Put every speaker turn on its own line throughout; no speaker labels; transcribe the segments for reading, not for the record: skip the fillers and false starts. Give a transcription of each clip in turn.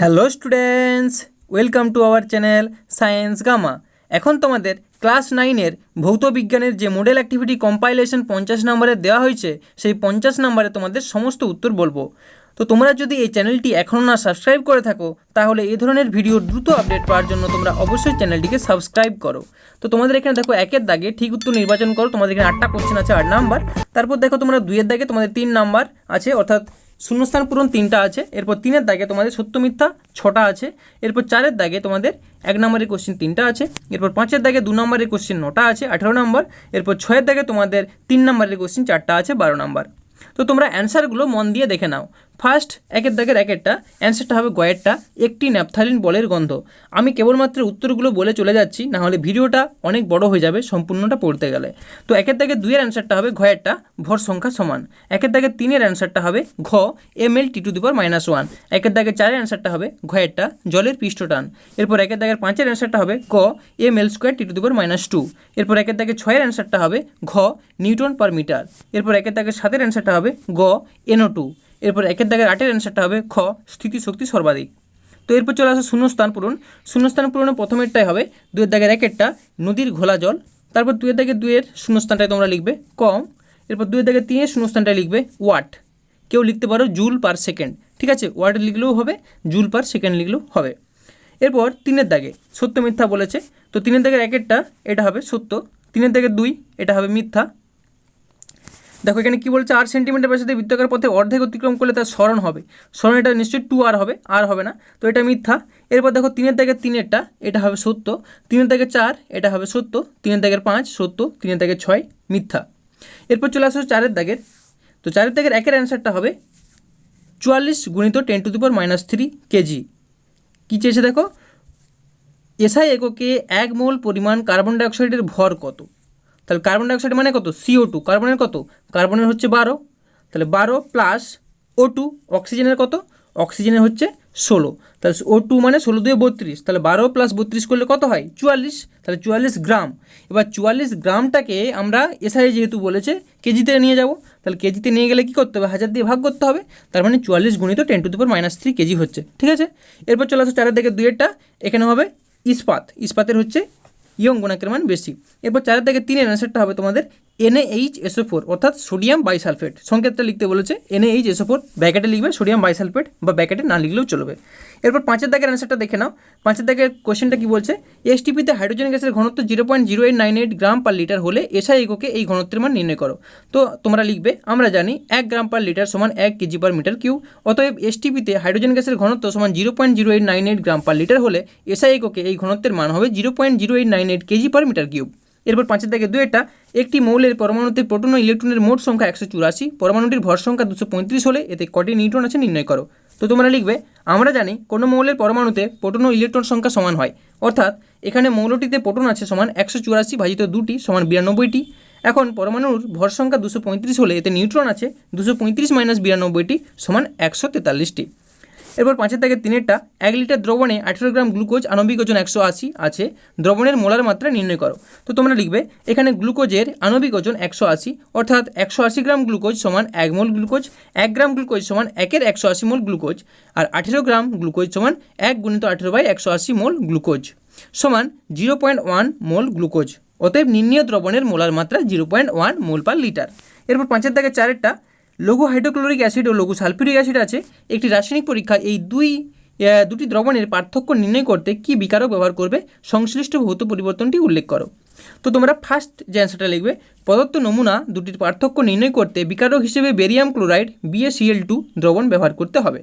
Hello students, welcome to our channel science gamma. এখন তোমাদের class 9-এর ভৌত বিজ্ঞানের যে মডেল অ্যাক্টিভিটি কম্পাইলেশন 50 নম্বরে দেওয়া হয়েছে, সেই 50 নম্বরে তোমাদের সমস্ত উত্তর বলবো। তো তোমরা যদি এই চ্যানেলটি এখনও না সাবস্ক্রাইব করে থাকো, তাহলে এই ধরনের ভিডিও দ্রুত আপডেট পাওয়ার জন্য তোমরা অবশ্যই চ্যানেলটিকে সাবস্ক্রাইব করো। তো তোমাদের এখানে দেখো 1-এর দাগে ঠিক উত্তর নির্বাচন করো। তোমাদের এখানে 8টা কোশ্চেন আছে, 8 নাম্বার। তারপর দেখো তোমরা 2-এর দাগে তোমাদের 3 নাম্বার আছে, অর্থাৎ শূন্যস্থান পূরণ 3টা আছে। এরপর 3-এর দাগে তোমাদের সত্য মিথ্যা 6টা আছে। এরপর 4-এর দাগে তোমাদের 1 নম্বরের কোশ্চেন 3টা আছে। এরপর 5-এর দাগে 2 নম্বরের কোশ্চেন 9টা আছে, 18 নম্বর। এরপর 6-এর দাগে তোমাদের 3 নম্বরের কোশ্চেন 4টা আছে, 12 নম্বর। তো তোমরা অ্যান্সারগুলো মন দিয়ে দেখে নাও। ফার্স্ট 1-এর দাগের 1-এরটা অ্যান্সারটা হবে গয়েরটা, একটি ন্যাপথালিন বলের গন্ধ। আমি কেবলমাত্র উত্তরগুলো বলে চলে যাচ্ছি, না হলে ভিডিওটা অনেক বড় হয়ে যাবে সম্পূর্ণটা পড়তে গেলে। তো 1-এর দাগে 2-এর অ্যান্সারটা হবে ঘয়েরটা, ভর সংখ্যা সমান। 1-এর দাগে 3-এর অ্যান্সারটা হবে ঘ ml(T⁻⁻1)। 1-এর দাগে 4-এর অ্যান্সারটা হবে ঘয়েরটা, জলের পৃষ্ঠটান। এরপর 1-এর দাগের 5-এর অ্যান্সারটা হবে ক ml²T⁻²। এরপর 1-এর দাগে 6-এর অ্যান্সারটা হবে ঘ নিউটন পার মিটার। এরপর 1-এর দাগের 7-এর অ্যান্সারটা হবে গ NO2। এরপর 1-এর দাগের 8-এর অ্যান্সারটা হবে খ স্থিতিশক্তি সর্বাধিক। তো এরপর চলে আসে শূন্যস্থান পূরণ। শূন্যস্থান পূরণে প্রথমেরটাই হবে 2-এর দাগের 1-এরটা নদীর ঘোলা জল। তারপর 2-এর দাগের 2-এর শূন্যস্থানটায় তোমরা লিখবে কম। এরপর 2-এর দাগের 3-এর শূন্যস্থানটায় লিখবে ওয়াট। কেউ লিখতে পারো জুল পার সেকেন্ড, ঠিক আছে, ওয়াট লিখলেও হবে, জুল পার সেকেন্ড লিখলেও হবে। এরপর 3-এর দাগে সত্য মিথ্যা বলেছে। তো 3-এর দাগের 1-এরটা এটা হবে সত্য, 3-এর দাগের 2 এটা হবে মিথ্যা। দেখো এখানে কি বলছে, 8 সেন্টিমিটার ব্যাসার্ধে বৃত্তাকার পথে অর্ধেক অতিক্রম করলে তার স্মরণ হবে। স্মরণ এটা নিশ্চয়ই 2r হবে, আর হবে না, তো এটা মিথ্যা। এরপর দেখো 3-এর দাগের 3-এরটা এটা হবে সত্য, 3-এর দাগের 4 এটা হবে সত্য, 3-এর দাগের 5 সত্য, 3-এর দাগের 6 মিথ্যা। এরপর চলে আসো 4-এর দাগের। তো 4-এর দাগের 1-এর অ্যান্সারটা হবে 44 × 10⁻³ কেজি। কী চেয়েছে দেখো, এসআই এককে 1 মোল পরিমাণ কার্বন ডাইঅক্সাইডের ভর কত। তাহলে কার্বন ডাইঅক্সাইড মানে কত, CO2। কার্বনের কত, কার্বনের হচ্ছে 12, তাহলে 12 প্লাস O2, অক্সিজেনের কত, অক্সিজেনের হচ্ছে 16। তাহলে O2 মানে 16 × 2 = 32, তাহলে 12 + 32 করলে কত হয় 44, তাহলে 44 গ্রাম। এবার 44 গ্রামটাকে আমরা এসআই যেহেতু বলেছে কেজিতে নিয়ে যাব, তাহলে কেজিতে নিয়ে গেলে কী করতে হবে, 1000 দিয়ে ভাগ করতে হবে। তার মানে 44 × 10⁻³ কেজি হচ্ছে, ঠিক আছে। এরপর চলে আসো 4-এর দাগের 2-এরটা, এখানে হবে ইস্পাত, ইস্পাতের হচ্ছে ইয়ং গুণাঙ্কের মান বেশি। এরপর 4-এর দাগের 3-এর অ্যান্সারটা হবে তোমাদের NaHSO4, অর্থাৎ সোডিয়াম বাইসালফেট। সংকেতটা লিখতে বলেছে NaHSO4, ব্র্যাকেটে লিখবে সোডিয়াম বাইসালফেট, বা ব্র্যাকেটে না লিখলেও চলবে। এরপর 5-এর দাগের অ্যান্সারটা দেখে নাও। 5-এর দাগের কোশ্চেনটা কি বলছে, এসটিপিতে হাইড্রোজেন গ্যাসের ঘনত্ব 0.0898 গ্রাম পার লিটার হলে এসআই এককে এই ঘনত্বের মান নির্ণয় করো। তো তোমরা লিখবে, আমরা জানি 1 গ্রাম পার লিটার সমান 1 কেজি পার মিটার কিউব। অতএব এসটিপিতে হাইড্রোজেন গ্যাসের ঘনত্ব সমান 0.0898 গ্রাম পার লিটার হলে এসআই এককে এই ঘনত্বের মান হবে 0.0898 কেজি পার মিটার কিউব। এরপর 5-এর দাগে 2-এটা, একটি মৌলের পরমাণুতে প্রোটন ও ইলেকট্রনের মোট সংখ্যা 184, পরমাণুটির ভর সংখ্যা 235 হলে এতে কটি নিউট্রন আছে নির্ণয় করো। তো তোমরা লিখবে, আমরা জানি কোনো মৌলের পরমাণুতে প্রোটন ও ইলেকট্রন সংখ্যা সমান হয়, অর্থাৎ এখানে মৌলটিতে প্রোটন আছে সমান 184 ভাজিত 2টি সমান 92টি। এখন পরমাণুর ভর সংখ্যা 235 হলে এতে নিউট্রন আছে 235 - 92টি সমান 143টি। এরপর 5-এর দাগের 3-এরটা, 1 লিটার দ্রবণে 18 গ্রাম গ্লুকোজ, আণবিক ওজন 180 আছে, দ্রবণের মোলার মাত্রা নির্ণয় করো। তো তোমরা লিখবে, এখানে গ্লুকোজের আণবিক ওজন 180, অর্থাৎ 180 গ্রাম গ্লুকোজ সমান 1 মোল গ্লুকোজ, 1 গ্রাম গ্লুকোজ সমান 1-এর 180 মোল গ্লুকোজ, আর 18 গ্রাম গ্লুকোজ সমান 1 × 18/180 মোল গ্লুকোজ সমান 0.1 মোল গ্লুকোজ। অতএব নির্ণীয় দ্রবণের মোলার মাত্রা 0.1 মোল পার লিটার। এরপর 5-এর দাগের 4-এরটা, লঘু হাইড্রোক্লোরিক অ্যাসিড ও লঘু সালফিউরিক অ্যাসিড আছে, একটি রাসায়নিক পরীক্ষা এই দুটি দ্রবণের পার্থক্য নির্ণয় করতে কী বিকারক ব্যবহার করবে, সংশ্লিষ্ট ভৌত পরিবর্তনটি উল্লেখ করো। তো তোমরা ফার্স্ট যে অ্যান্সারটা লিখবে, প্রদত্ত নমুনা দুটির পার্থক্য নির্ণয় করতে বিকারক হিসেবে বেরিয়াম ক্লোরাইড BaCl2 দ্রবণ ব্যবহার করতে হবে।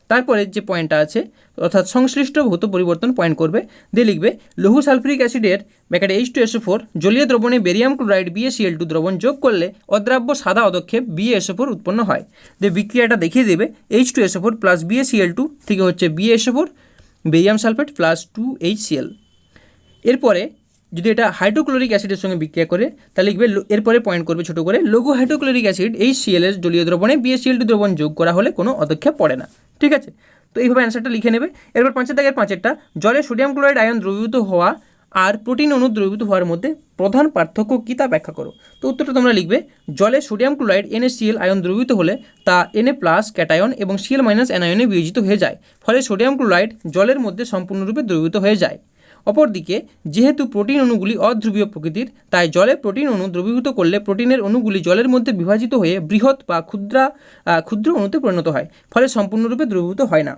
তারপরে যে পয়েন্টটা আছে, অর্থাৎ সংশ্লিষ্ট ভৌত পরিবর্তন পয়েন্ট করবে, দিয়ে লিখবে লঘু সালফিউরিক অ্যাসিডের ব্র্যাকেটে H2SO4 জলীয় দ্রবণে বেরিয়াম ক্লোরাইড BaCl2 দ্রবণ যোগ করলে অদ্রাব্য সাদা অদক্ষেপ BaSO4 উৎপন্ন হয়। যে বিক্রিয়াটা দেখিয়ে দেবে, H2SO4 প্লাস BaCl2 থেকে হচ্ছে BaSO4 barium sulphate plus 2HCl। এরপরে যদি এটা হাইড্রোক্লোরিক অ্যাসিডের সঙ্গে বিক্রিয়া করে, তাহলে লিখবে, এরপরে পয়েন্ট করবে ছোটো করে, লঘু হাইড্রোক্লোরিক অ্যাসিড HCl এর জলীয় দ্রবণে BaCl2 দ্রবণ যোগ করা হলে কোনো অদক্ষেপ পড়ে না, ঠিক আছে। তো এইভাবে অ্যান্সারটা লিখে নেবে। এরপর 5-এর দাগের 5-এরটা, জলে সোডিয়াম ক্লোরাইড আয়ন দ্রবীভূত হওয়া আর প্রোটিন অণু দ্রবীভূত হওয়ার মধ্যে প্রধান পার্থক্য কী তা ব্যাখ্যা করো। তো উত্তরটা তোমরা লিখবে, জলে সোডিয়াম ক্লোরাইড NaCl আয়ন দ্রবীভূত হলে তা Na+ ক্যাটায়ন এবং Cl- অ্যানায়নে বিয়োজিত হয়ে যায়, ফলে সোডিয়াম ক্লোরাইড জলের মধ্যে সম্পূর্ণরূপে দ্রবীভূত হয়ে যায়। অপরদিকে যেহেতু প্রোটিন অণুগুলি অধ্রুবীয় প্রকৃতির, তাই জলে প্রোটিন অণু দ্রবীভূত করলে প্রোটিনের অণুগুলি জলের মধ্যে বিভাজিত হয়ে বৃহৎ বা ক্ষুদ্র অণুতে পরিণত হয়, ফলে সম্পূর্ণরূপে দ্রবীভূত হয় না।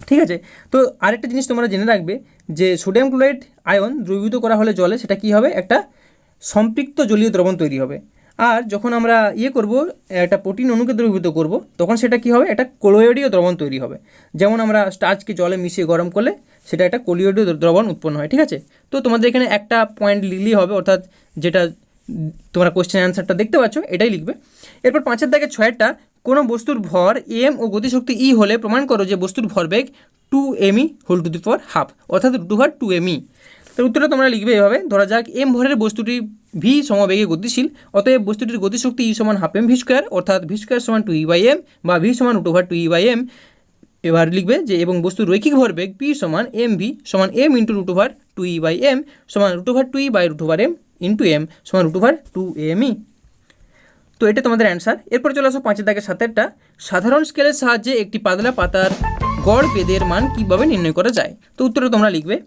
ঠিক আছে, তো আরেকটা জিনিস তোমরা জেনে রাখবে যে সোডিয়াম ক্লোরাইড আয়ন দ্রবীভূত করা হলে জলে সেটা কী হবে, একটা সম্পৃক্ত জলীয় দ্রবণ তৈরি হবে। আর যখন আমরা করব, একটা প্রোটিন অণুকে দ্রবীভূত করব, তখন সেটা কী হবে, একটা কলোয়েডীয় দ্রবণ তৈরি হবে। যেমন আমরা স্টার্চকে জলে মিশিয়ে গরম করলে সেটা একটা কলোয়েডীয় দ্রবণ উৎপন্ন হয়। ঠিক আছে, তো তোমাদের এখানে একটা পয়েন্ট লিখলেই হবে, অর্থাৎ যেটা তোমরা কোশ্চেন অ্যান্সারটা দেখতে পাচ্ছ এটাই লিখবে। এরপর 5 দাগে 6টা, কোনো বস্তুর ভর m ও গতিশক্তি E হলে প্রমাণ করো যে বস্তুর ভরবেগ 2me whole to the power half, অর্থাৎ √2me। তার উত্তরটা তোমরা লিখবে এভাবে, ধরা যাক m ভরের বস্তুটি v সমবেগে গতিশীল, অতএব বস্তুটির গতিশক্তি E সমান হাফ mv স্কোয়ার, অর্থাৎ v স্কোয়ার সমান 2e/m বা v সমান √2e/m। এবার লিখবে যে এবং বস্তুর রৈখিক ভরবেগ p সমান mv সমান m ইন্টু √2e/m সমান √2e/√m ইন্টু m সমান √2me। তো এটা তোমাদের অ্যান্সার। এরপর চলে আসো 5 দাগের 7টা, সাধারণ স্কেলের সাহায্যে একটি পাতলা পাতার গড় বেদের মান কীভাবে নির্ণয় করা যায়। তো উত্তরে তোমরা লিখবে,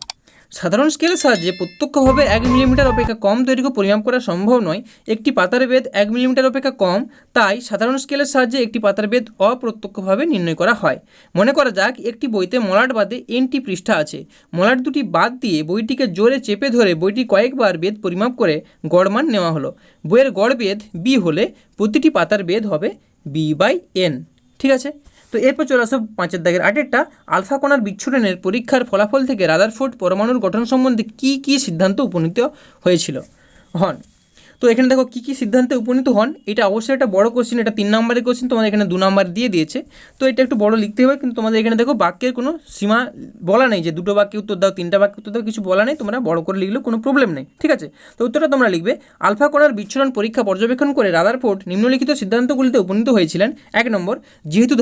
সাধারণ স্কেলের সাহায্যে প্রত্যক্ষভাবে 1 মিলিমিটার অপেক্ষা কম দৈর্ঘ্য পরিমাপ করা সম্ভব নয়। একটি পাতার বেদ 1 মিলিমিটার অপেক্ষা কম, তাই সাধারণ স্কেলের সাহায্যে একটি পাতার বেদ অপ্রত্যক্ষভাবে নির্ণয় করা হয়। মনে করা যাক একটি বইতে মলাট বাদে nটি পৃষ্ঠা আছে। মলাট দুটি বাদ দিয়ে বইটিকে জোরে চেপে ধরে বইটি কয়েকবার বেদ পরিমাপ করে গড়মান নেওয়া হলো। বইয়ের গড় বেদ b হলে প্রতিটি পাতার বেদ হবে b/n। ঠিক আছে, তো এরপর চলে আসো 5 দাগের 8টা, আলফা কণার বিচ্ছুরণের পরীক্ষার ফলাফল থেকে রাদারফোর্ড পরমাণুর গঠন সম্বন্ধে কী সিদ্ধান্ত উপনীত হয়েছিল হন। তো এখানে দেখো কী সিদ্ধান্তে উপনীত হন, এটা অবশ্যই একটা বড় কোশ্চেন, এটা 3 নম্বরের কোশ্চেন, তোমাদের এখানে 2 নম্বর দিয়ে দিয়েছে, তো এটা একটু বড় লিখতে হবে। কিন্তু তোমাদের এখানে দেখো বাক্যের কোনো সীমা বলা নেই যে 2টো বাক্যে উত্তর দাও, 3টা বাক্যে উত্তর দাও, কিছু বলা নেই, তোমরা বড় করে লিখলেও কোনো প্রবলেম নেই। ঠিক আছে, তো উত্তরটা তোমরা লিখবে, আলফা কণার বিচ্ছুরণ পরীক্ষা পর্যবেক্ষণ করে রাদারফোর্ড নিম্নলিখিত সিদ্ধান্তগুলিতে উপনীত হয়েছিলেন। 1 নম্বর, যেহেতু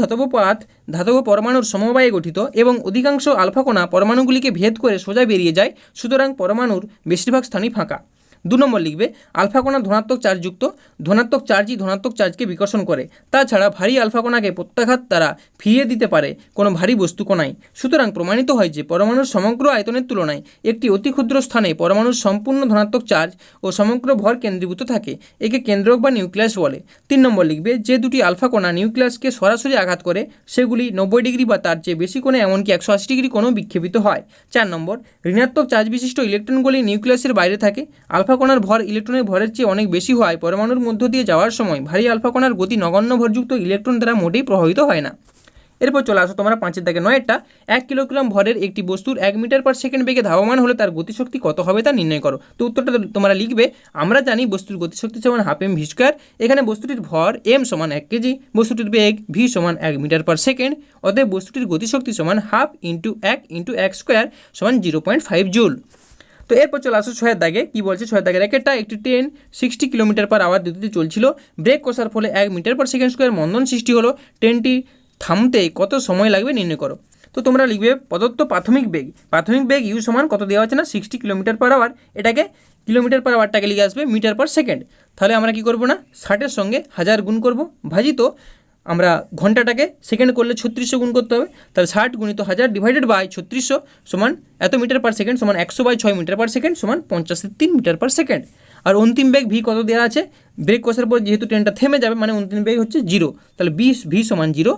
ধাতব পরমাণুর সমবায়ে গঠিত এবং অধিকাংশ আলফা কণা পরমাণুগুলিকে ভেদ করে সোজা বেরিয়ে যায়, সুতরাং পরমাণুর বেশিরভাগ স্থানই ফাঁকা। 2 নম্বর লিখবে, আলফা কণা ধনাত্মক চার্জযুক্ত, ধনাত্মক চার্জই ধনাত্মক চার্জকে বিকর্ষণ করে। তাছাড়া ভারী আলফা কণাকে প্রত্যাঘাত দ্বারা ফিরিয়ে দিতে পারে কোনো ভারী বস্তু কণাই। সুতরাং প্রমাণিত হয় যে পরমাণুর সমগ্র আয়তনের তুলনায় একটি অতি ক্ষুদ্র স্থানে পরমাণুর সম্পূর্ণ ধনাত্মক চার্জ ও সমগ্র ভর কেন্দ্রীভূত থাকে। একে কেন্দ্রক বা নিউক্লিয়াস বলে। 3 নম্বর লিখবে, যে দুটি আলফা কণা নিউক্লিয়াসকে সরাসরি আঘাত করে সেগুলি 90 ডিগ্রি বা তার চেয়ে বেশি কোণে, এমনকি 180 ডিগ্রি কোণেও বিক্ষেপিত হয়। 4 নম্বর, ঋণাত্মক চার্জ বিশিষ্ট ইলেকট্রনগুলি নিউক্লিয়াসের বাইরে থাকে। আলফা কণার ভর ইলেকট্রনের ভরের চেয়ে অনেক বেশি হওয়ায় পরমাণুর মধ্য দিয়ে যাওয়ার সময় ভারী আলফা কণার গতি নগণ্য ভরযুক্ত ইলেকট্রন দ্বারা মোটেই প্রভাবিত হয় না। এরপর চলে আসো তোমরা 5 দাগে 9টা, 1 কিলোগ্রাম ভরের একটি বস্তুর 1 মিটার পার সেকেন্ড বেগে ধাবমান হলে তার গতিশক্তি কত হবে তা নির্ণয় করো। তো উত্তরটা তোমরা লিখবে, আমরা জানি বস্তুর গতিশক্তি সমান হাফ mv স্কোয়ার, এখানে বস্তুটির ভর m সমান 1 কেজি, বস্তুটির বেগ v সমান 1 মিটার পার সেকেন্ড, অতএব বস্তুটির গতিশক্তি সমান হাফ ইন্টু 1 ইন্টু 1 স্কোয়ার সমান 0.5 জুল। তো এরপর চলে আসো 6 দাগে, কী বলছে 6 দাগের 1টা, একটি ট্রেন 60 কিলোমিটার পার আওয়ার গতিতে চলছিল। ব্রেক কষার ফলে 1 মিটার পার সেকেন্ড স্কোয়ার মন্দন সৃষ্টি হলো। ট্রেনটি থামতে কত সময় লাগবে নির্ণয় করো। তো তোমরা লিখবে, প্রদত্ত প্রাথমিক বেগ ইউ সমান কত দেওয়া আছে না 60 কিলোমিটার পার আওয়ার, এটাকে কিলোমিটার পার আওয়ারটাকে লিখে আসবে মিটার পার সেকেন্ড। তাহলে আমরা কি করব না 60-এর সঙ্গে 1000 গুণ করব, ভাজিত আমরা ঘন্টাটাকে সেকেন্ড করলে 3600 গুণ করতে হবে। তাহলে 60 গুণিত 1000 ডিভাইডেড বাই 3600 সমান এত মিটার পার সেকেন্ড সমান 100/6 মিটার পার সেকেন্ড সমান 50-3 মিটার পার সেকেন্ড। আর অন্তিম বেগ ভি কত দেওয়া আছে, ব্রেক কষার পর যেহেতু ট্রেনটা থেমে যাবে মানে অন্তিম বেগ হচ্ছে 0, তাহলে ভি সমান 0।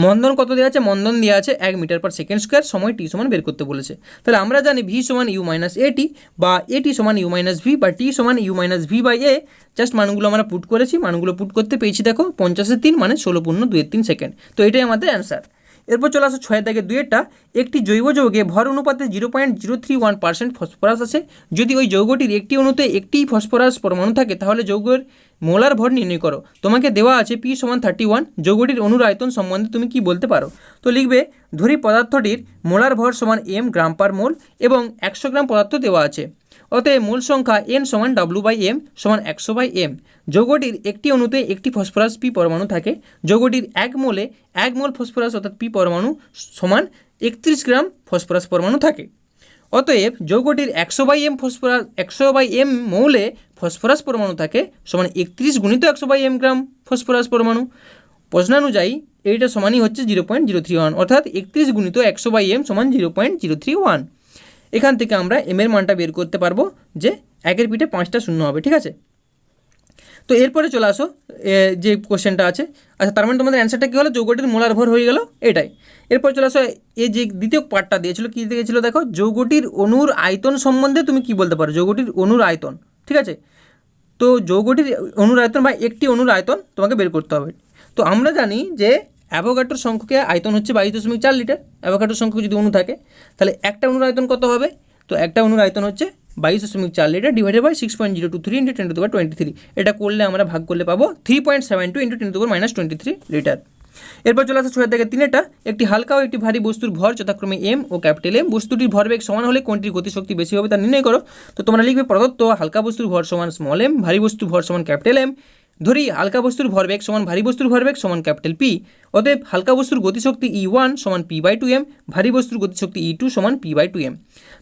মন্দন কত দেওয়া আছে, মন্দন দেওয়া আছে 1 মিটার পার সেকেন্ড স্কোয়ার, সময় টি সমান বের করতে বলেছে। তাহলে আমরা জানি ভি সমান ইউ মাইনাস এটি বা এটি সমান ইউ মাইনাস ভি বা টি সমান U minus V by A. Just মানগুলো আমরা পুট করেছি, মানগুলো পুট করতে পেয়েছি দেখো 50-3 মানে 16.23 সেকেন্ড। তো এটাই আমাদের অ্যান্সার। এরপর চলে আসো 6 দাগের 2টা, একটি জৈব যৌগে ভর অনুপাতে 0.031% ফসফরাস আছে। যদি ওই যৌগটির একটি অণুতে একটিই ফসফরাস পরমাণু থাকে তাহলে যৌগের মোলার ভর নির্ণয় করো। তোমাকে দেওয়া আছে পি সমান 31, যৌগটির অণুর আয়তন সম্বন্ধে তুমি কি বলতে পারো। তো লিখবে, ধরি পদার্থটির মোলার ভর সমান m গ্রাম পার মোল এবং 100 গ্রাম পদার্থ দেওয়া আছে। অতএব মোল সংখ্যা n সমান w/m সমান 100/m। যৌগটির একটি অণুতে একটি ফসফরাস পি পরমাণু থাকে। যৌগটির 1 মোলে 1 মোল ফসফরাস অর্থাৎ পি পরমাণু সমান 31 গ্রাম ফসফরাস পরমাণু থাকে। অতএব যৌগটির 100/m ফসফরাস 100/m মৌলে ফসফরাস পরমাণু থাকে সমান 31 গুণিত 100/m গ্রাম ফসফরাস পরমাণু। প্রশ্নানুযায়ী এইটা সমানই হচ্ছে 0.031, অর্থাৎ 31 গুণিত 100/m সমান 0.031। এখান থেকে আমরা m এর মানটা বের করতে পারবো যে 1-এর পিঠে 5টা শূন্য হবে, ঠিক আছে। তো এরপরে চলে আসো যে কোশ্চেনটা আছে। আচ্ছা, তার মানে তোমাদের অ্যান্সারটা কী হলো, যৌগটির মোলার ভর হয়ে গেল এটাই। এরপর চলে আসো এই যে দ্বিতীয় পার্টটা দিয়েছিল, কী দিয়েছিল দেখো, যৌগটির অণুর আয়তন সম্বন্ধে তুমি কি বলতে পারো, যৌগটির অণুর আয়তন, ঠিক আছে। তো যৌগটির অণুর আয়তন বা একটি অণুর আয়তন তোমাকে বের করতে হবে। তো আমরা জানি যে অ্যাভোগাড্রোর সংখ্যকের আয়তন হচ্ছে 22.4 লিটার। অ্যাভোগাড্রোর সংখ্যক যদি অণু থাকে তাহলে একটা অণুর আয়তন কত হবে, তো একটা অণুর আয়তন হচ্ছে 22.4 লিটার ডিভাইডেড বাই 6.023 × 10⁻23। এটা করলে আমরা ভাগ করলে পাবো 3.72 × 10⁻23 লিটার। এরপর চলে আসে 6-3 একটি হালকা ও একটি ভারী বস্তুর ভর যথাক্রমে m ও ক্যাপিটাল M, বস্তুটির ভরবেগ সমান হলে কোনটির গতিশক্তি বেশি হবে তা নির্ণয় করো। তো তোমরা লিখবে প্রদত্ত হালকা বস্তুর ভর সমান স্মল m, ভারী বস্তুর ভর সমান ক্যাপিটাল M। ধরি হালকা বস্তুর ভরবেগ সমান ভারী বস্তুর ভরবেগ সমান ক্যাপিটাল P। অতএব হালকা বস্তুর গতিশক্তি E1 সমান P/2m, ভারী বস্তুর গতিশক্তি E2 সমান P/2m।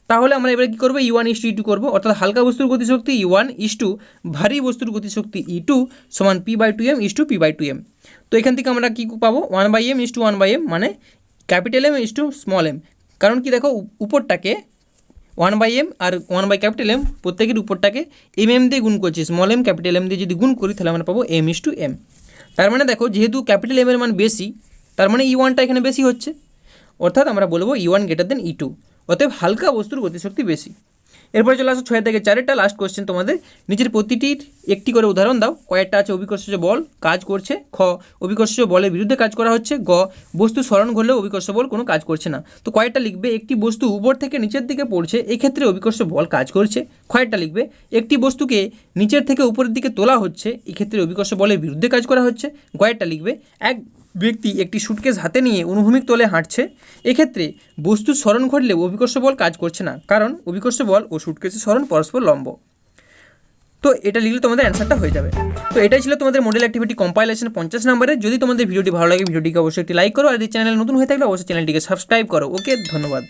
তাহলে আমরা এবারে কী করবো, E1:E2 করবো, অর্থাৎ হালকা বস্তুর গতিশক্তি E1:2, ভারী বস্তুর গতিশক্তি E2 সমান P/2m P/2m। তো এখান থেকে আমরা কী পাবো, 1/m 1/m, মানে ক্যাপিটাল M স্মল m। কারণ কি দেখো, উপরটাকে 1/m আর 1/M প্রত্যেকের উপরটাকে mm দিয়ে গুণ করছি, স্মল m ক্যাপিটাল M দিয়ে যদি গুণ করি তাহলে আমরা পাবো m/m। তার মানে দেখো, যেহেতু ক্যাপিটাল M এর মান বেশি, তার মানে E1টা এখানে বেশি হচ্ছে, অর্থাৎ আমরা বলবো E1 > E2। অতএব হালকা বস্তুর গতিশক্তি বেশি। এরপরে চলে আসো 6-4 লাস্ট কোশ্চেন তোমাদের। নিচের প্রতিটির একটি করে উদাহরণ দাও। কয়েকটা আছে, অভিকর্ষজ বল কাজ করছে, খ অভিকর্ষজ বলের বিরুদ্ধে কাজ করা হচ্ছে, গ বস্তু সরণ ঘটলেও অভিকর্ষ বল কোনো কাজ করছে না। তো কয়েকটা লিখবে, একটি বস্তু উপর থেকে নিচের দিকে পড়ছে, এক্ষেত্রে অভিকর্ষ বল কাজ করছে। কয়েকটা লিখবে, একটি বস্তুকে নিচের থেকে উপরের দিকে তোলা হচ্ছে, এক্ষেত্রে অভিকর্ষ বলের বিরুদ্ধে কাজ করা হচ্ছে। কয়েকটা লিখবে, এক ব্যক্তি একটি সুটকেস হাতে নিয়ে অনুভূমিক তলে হাঁটছে, এক্ষেত্রে বস্তুর সরণ ঘটলেও অভিকর্ষ বল কাজ করছে না, কারণ অভিকর্ষ বল ও সুটকেসের সরণ পরস্পর লম্ব। তো এটা লিখলে তোমাদের অ্যান্সারটা হয়ে যাবে। তো এটাই ছিল তোমাদের মডেল অ্যাক্টিভিটি কম্পাইলেশন 50 নম্বরের। যদি তোমাদের ভিডিওটি ভালো লাগে, ভিডিওটিকে অবশ্যই একটি লাইক করো, আর এই চ্যানেল নতুন হয়ে থাকলে অবশ্যই চ্যানেলটিকে সাবস্ক্রাইব করো। ওকে, ধন্যবাদ।